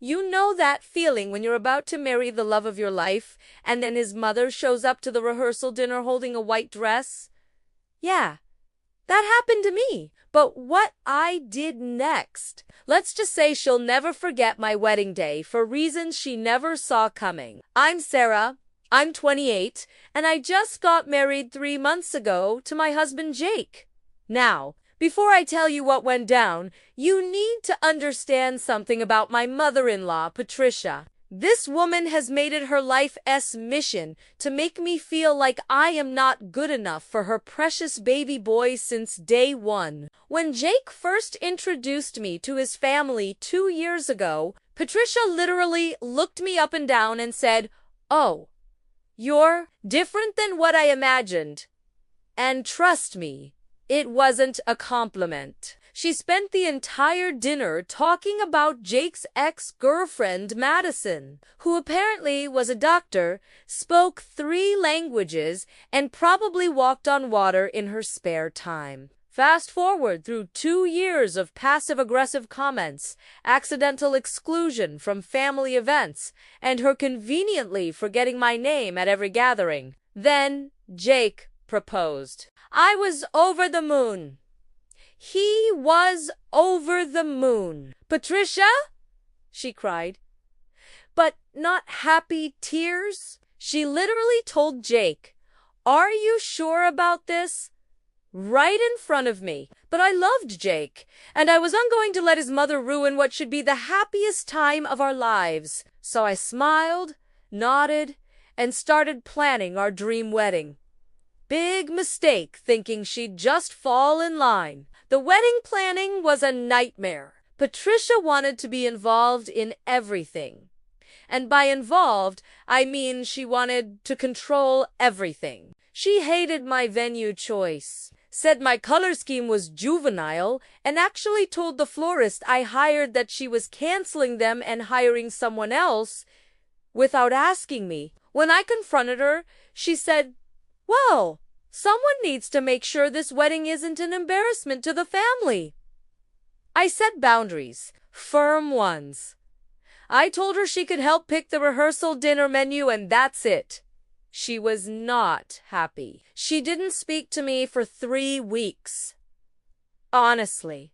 You know that feeling when you're about to marry the love of your life, and then his mother shows up to the rehearsal dinner holding a white dress? Yeah, that happened to me. But what I did next, let's just say she'll never forget my wedding day for reasons she never saw coming. I'm Sarah. I'm 28, and I just got married 3 months ago to my husband Jake. Now, before I tell you what went down, you need to understand something about my mother-in-law, Patricia. This woman has made it her life's mission to make me feel like I am not good enough for her precious baby boy since day one. When Jake first introduced me to his family 2 years ago, Patricia literally looked me up and down and said, "Oh, you're different than what I imagined." And trust me, it wasn't a compliment. She spent the entire dinner talking about Jake's ex-girlfriend, Madison, who apparently was a doctor, spoke 3 languages, and probably walked on water in her spare time. Fast forward through 2 years of passive-aggressive comments, accidental exclusion from family events, and her conveniently forgetting my name at every gathering. Then Jake proposed. I was over the moon. He was over the moon. "Patricia?" she cried. But not happy tears. She literally told Jake, "Are you sure about this?" Right in front of me. But I loved Jake, and I wasn't going to let his mother ruin what should be the happiest time of our lives. So I smiled, nodded, and started planning our dream wedding. Big mistake thinking she'd just fall in line. The wedding planning was a nightmare. Patricia wanted to be involved in everything. And by involved, I mean she wanted to control everything. She hated my venue choice, said my color scheme was juvenile, and actually told the florist I hired that she was canceling them and hiring someone else without asking me. When I confronted her, she said, "Well, someone needs to make sure this wedding isn't an embarrassment to the family." I set boundaries, firm ones. I told her she could help pick the rehearsal dinner menu, and that's it. She was not happy. She didn't speak to me for 3 weeks. Honestly,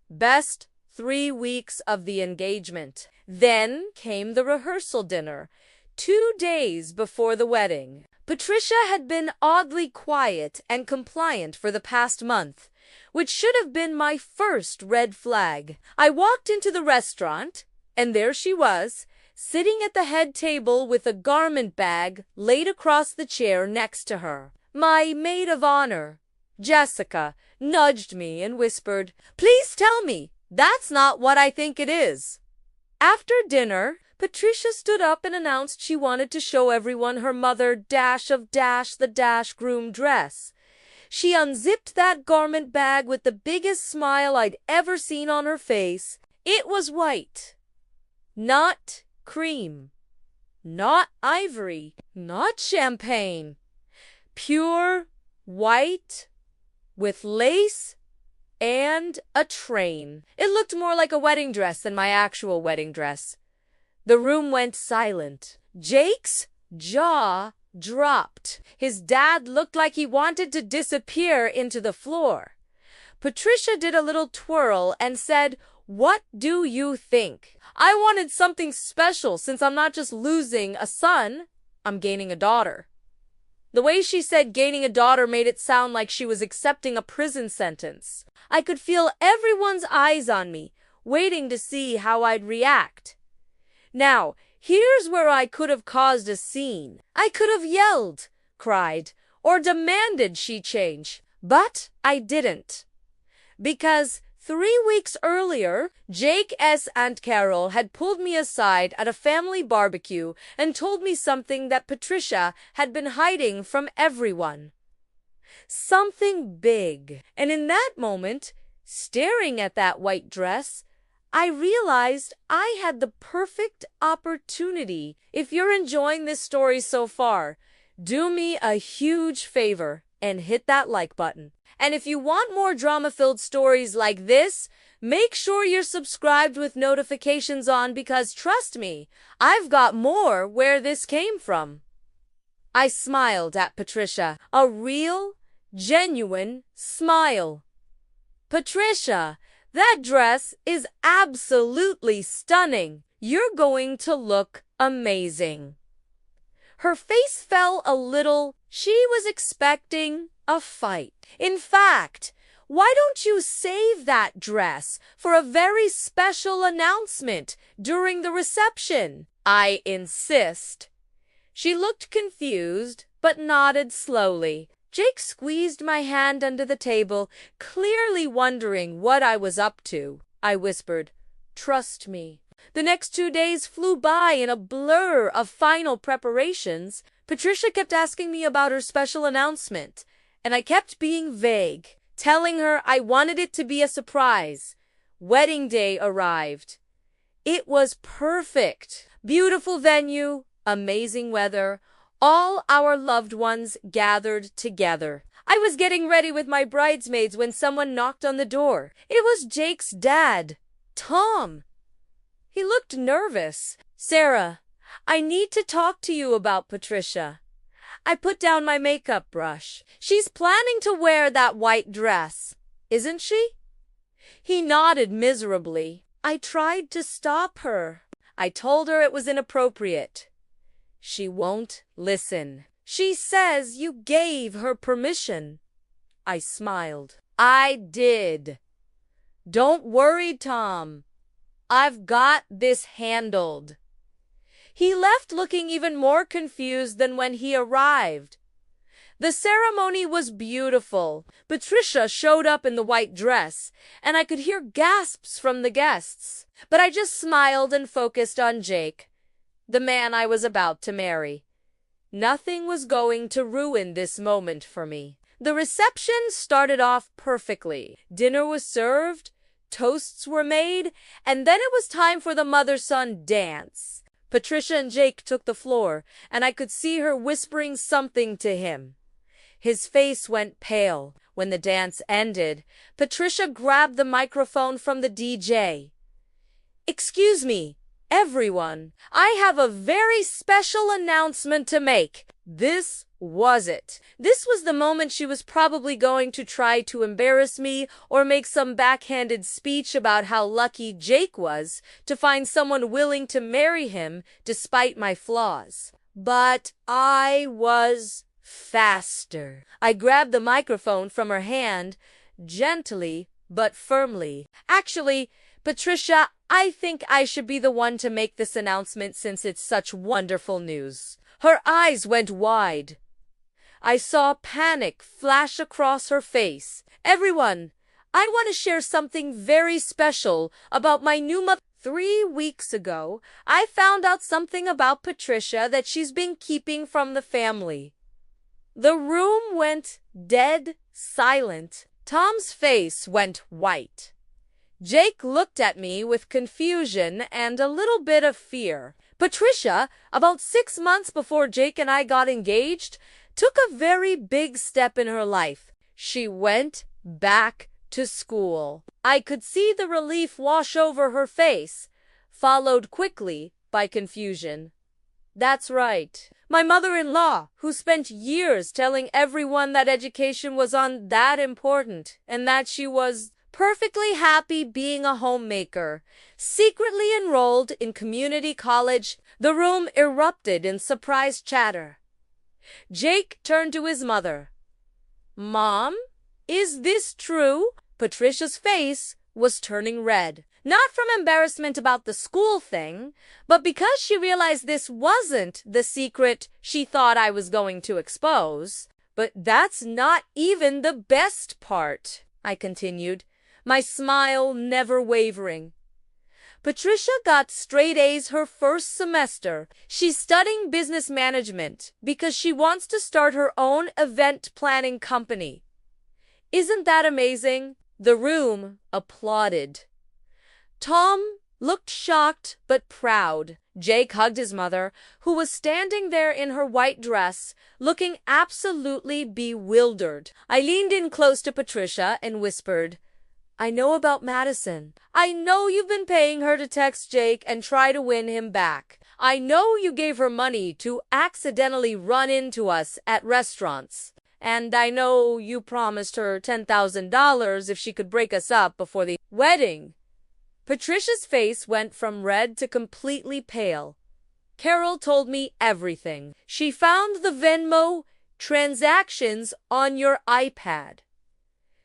best 3 weeks of the engagement. Then came the rehearsal dinner, 2 days before the wedding. Patricia had been oddly quiet and compliant for the past month, which should have been my first red flag. I walked into the restaurant, and there she was, sitting at the head table with a garment bag laid across the chair next to her. My maid of honor, Jessica, nudged me and whispered, "Please tell me, that's not what I think it is." After dinner, Patricia stood up and announced she wanted to show everyone her mother the groom dress. She unzipped that garment bag with the biggest smile I'd ever seen on her face. It was white, not cream, not ivory, not champagne. Pure white with lace and a train. It looked more like a wedding dress than my actual wedding dress. The room went silent. Jake's jaw dropped. His dad looked like he wanted to disappear into the floor. Patricia did a little twirl and said, "What do you think?" I wanted something special since I'm not just losing a son, I'm gaining a daughter. The way she said gaining a daughter made it sound like she was accepting a prison sentence. I could feel everyone's eyes on me, waiting to see how I'd react. Now, here's where I could have caused a scene. I could have yelled, cried, or demanded she change, but I didn't. Because 3 weeks earlier, Jake's Aunt Carol had pulled me aside at a family barbecue and told me something that Patricia had been hiding from everyone. Something big. And in that moment, staring at that white dress, I realized I had the perfect opportunity. If you're enjoying this story so far, do me a huge favor. and hit that like button. And if you want more drama-filled stories like this, make sure you're subscribed with notifications on because trust me, I've got more where this came from. I smiled at Patricia, a real, genuine smile. Patricia, that dress is absolutely stunning. You're going to look amazing. Her face fell a little. She was expecting a fight. In fact, why don't you save that dress for a very special announcement during the reception? I insist. She looked confused, but nodded slowly. Jake squeezed my hand under the table, clearly wondering what I was up to. I whispered, "Trust me." The next 2 days flew by in a blur of final preparations. Patricia kept asking me about her special announcement, and I kept being vague, telling her I wanted it to be a surprise. Wedding day arrived. It was perfect. Beautiful venue, amazing weather, all our loved ones gathered together. I was getting ready with my bridesmaids when someone knocked on the door. It was Jake's dad, Tom. He looked nervous. "Sarah, I need to talk to you about Patricia." I put down my makeup brush. "She's planning to wear that white dress, isn't she?" He nodded miserably. "I tried to stop her. I told her it was inappropriate. She won't listen. She says you gave her permission." I smiled. "I did. Don't worry, Tom. I've got this handled." He left looking even more confused than when he arrived. The ceremony was beautiful. Patricia showed up in the white dress, and I could hear gasps from the guests. But I just smiled and focused on Jake, the man I was about to marry. Nothing was going to ruin this moment for me. The reception started off perfectly. Dinner was served, toasts were made, and then it was time for the mother-son dance. Patricia and Jake took the floor, and I could see her whispering something to him. His face went pale. When the dance ended, Patricia grabbed the microphone from the DJ. "Excuse me, everyone, I have a very special announcement to make." This was it. This was the moment she was probably going to try to embarrass me or make some backhanded speech about how lucky Jake was to find someone willing to marry him despite my flaws. But I was faster. I grabbed the microphone from her hand, gently but firmly. "Actually, Patricia, I think I should be the one to make this announcement since it's such wonderful news." Her eyes went wide. I saw panic flash across her face. "Everyone, I want to share something very special about my new mother. 3 weeks ago, I found out something about Patricia that she's been keeping from the family." The room went dead silent. Tom's face went white. Jake looked at me with confusion and a little bit of fear. Patricia, about 6 months before Jake and I got engaged, took a very big step in her life. She went back to school. I could see the relief wash over her face, followed quickly by confusion. That's right. My mother-in-law, who spent years telling everyone that education was not that important and that she was perfectly happy being a homemaker, secretly enrolled in community college. The room erupted in surprised chatter. Jake turned to his mother. "Mom, is this true?" Patricia's face was turning red. Not from embarrassment about the school thing, but because she realized this wasn't the secret she thought I was going to expose. "But that's not even the best part," I continued, my smile never wavering. "Patricia got straight A's her first semester. She's studying business management because she wants to start her own event planning company. Isn't that amazing?" The room applauded. Tom looked shocked but proud. Jake hugged his mother, who was standing there in her white dress, looking absolutely bewildered. I leaned in close to Patricia and whispered, "I know about Madison. I know you've been paying her to text Jake and try to win him back. I know you gave her money to accidentally run into us at restaurants. And I know you promised her $10,000 if she could break us up before the wedding." Patricia's face went from red to completely pale. "Carol told me everything. She found the Venmo transactions on your iPad.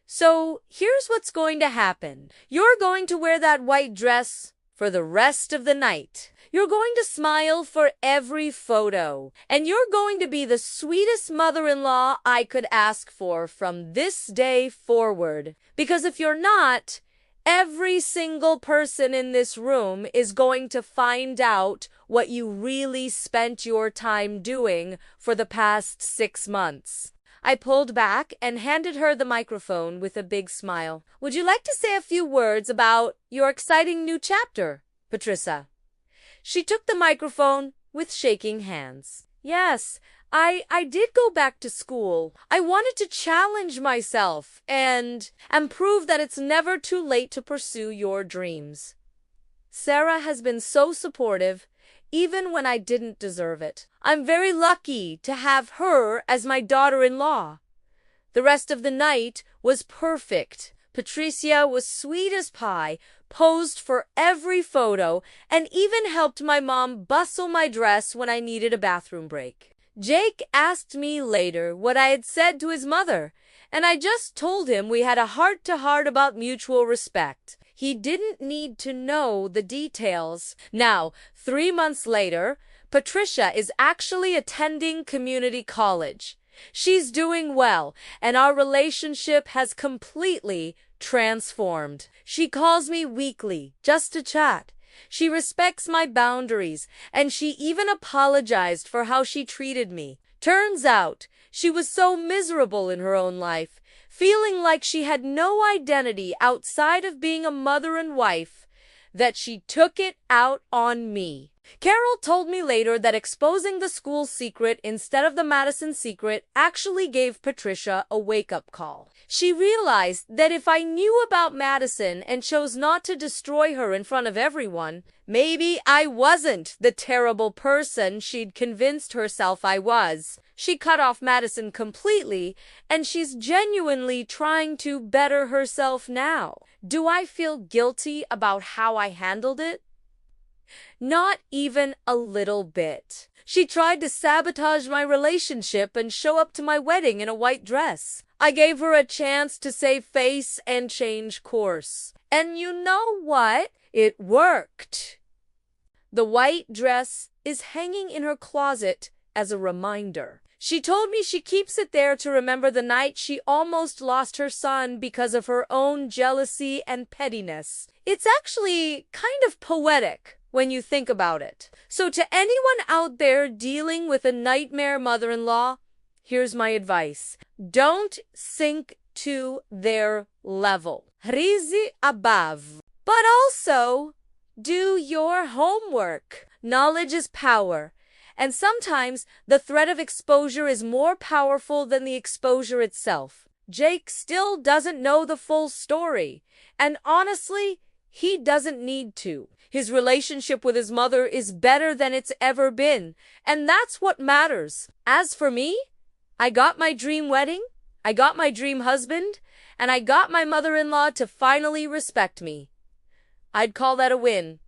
So here's what's going to happen. You're going to wear that white dress for the rest of the night. You're going to smile for every photo. And you're going to be the sweetest mother-in-law I could ask for from this day forward. Because if you're not, every single person in this room is going to find out what you really spent your time doing for the past 6 months." I pulled back and handed her the microphone with a big smile. "Would you like to say a few words about your exciting new chapter, Patricia?" She took the microphone with shaking hands. "Yes, I did go back to school. I wanted to challenge myself and prove that it's never too late to pursue your dreams. Sarah has been so supportive, even when I didn't deserve it. I'm very lucky to have her as my daughter-in-law. The rest of the night was perfect. Patricia was sweet as pie, posed for every photo, and even helped my mom bustle my dress when I needed a bathroom break. Jake asked me later what I had said to his mother, and I just told him we had a heart-to-heart about mutual respect. He didn't need to know the details. Now, 3 months later, Patricia is actually attending community college. She's doing well, and our relationship has completely transformed. She calls me weekly just to chat. She respects my boundaries, and she even apologized for how she treated me. Turns out, she was so miserable in her own life, feeling like she had no identity outside of being a mother and wife, that she took it out on me. Carol told me later that exposing the school secret instead of the Madison secret actually gave Patricia a wake-up call. She realized that if I knew about Madison and chose not to destroy her in front of everyone, maybe I wasn't the terrible person she'd convinced herself I was. She cut off Madison completely, and she's genuinely trying to better herself now. Do I feel guilty about how I handled it? Not even a little bit. She tried to sabotage my relationship and show up to my wedding in a white dress. I gave her a chance to save face and change course. And you know what? It worked. The white dress is hanging in her closet as a reminder. She told me she keeps it there to remember the night she almost lost her son because of her own jealousy and pettiness. It's actually kind of poetic when you think about it. So to anyone out there dealing with a nightmare mother-in-law, here's my advice. Don't sink to their level. Risi above. But also, do your homework. Knowledge is power. And sometimes the threat of exposure is more powerful than the exposure itself. Jake still doesn't know the full story. And honestly, he doesn't need to. His relationship with his mother is better than it's ever been, and that's what matters. As for me, I got my dream wedding, I got my dream husband, and I got my mother-in-law to finally respect me. I'd call that a win.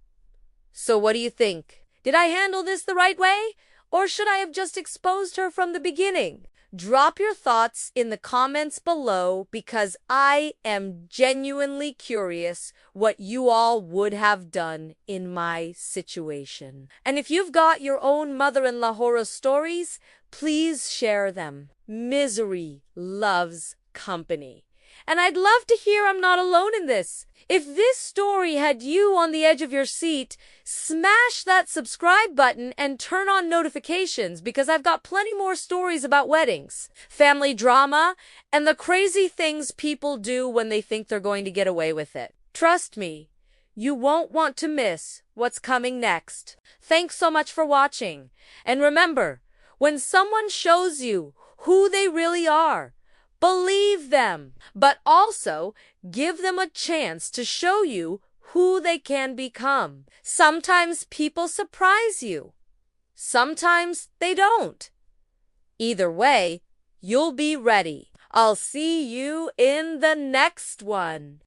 So what do you think? Did I handle this the right way, or should I have just exposed her from the beginning? Drop your thoughts in the comments below because I am genuinely curious what you all would have done in my situation. And if you've got your own mother-in-law horror stories, please share them. Misery loves company. And I'd love to hear I'm not alone in this. If this story had you on the edge of your seat, smash that subscribe button and turn on notifications because I've got plenty more stories about weddings, family drama, and the crazy things people do when they think they're going to get away with it. Trust me, You won't want to miss what's coming next. Thanks so much for watching. And remember, when someone shows you who they really are, believe them, but also give them a chance to show you who they can become. Sometimes people surprise you. Sometimes they don't. Either way, you'll be ready. I'll see you in the next one.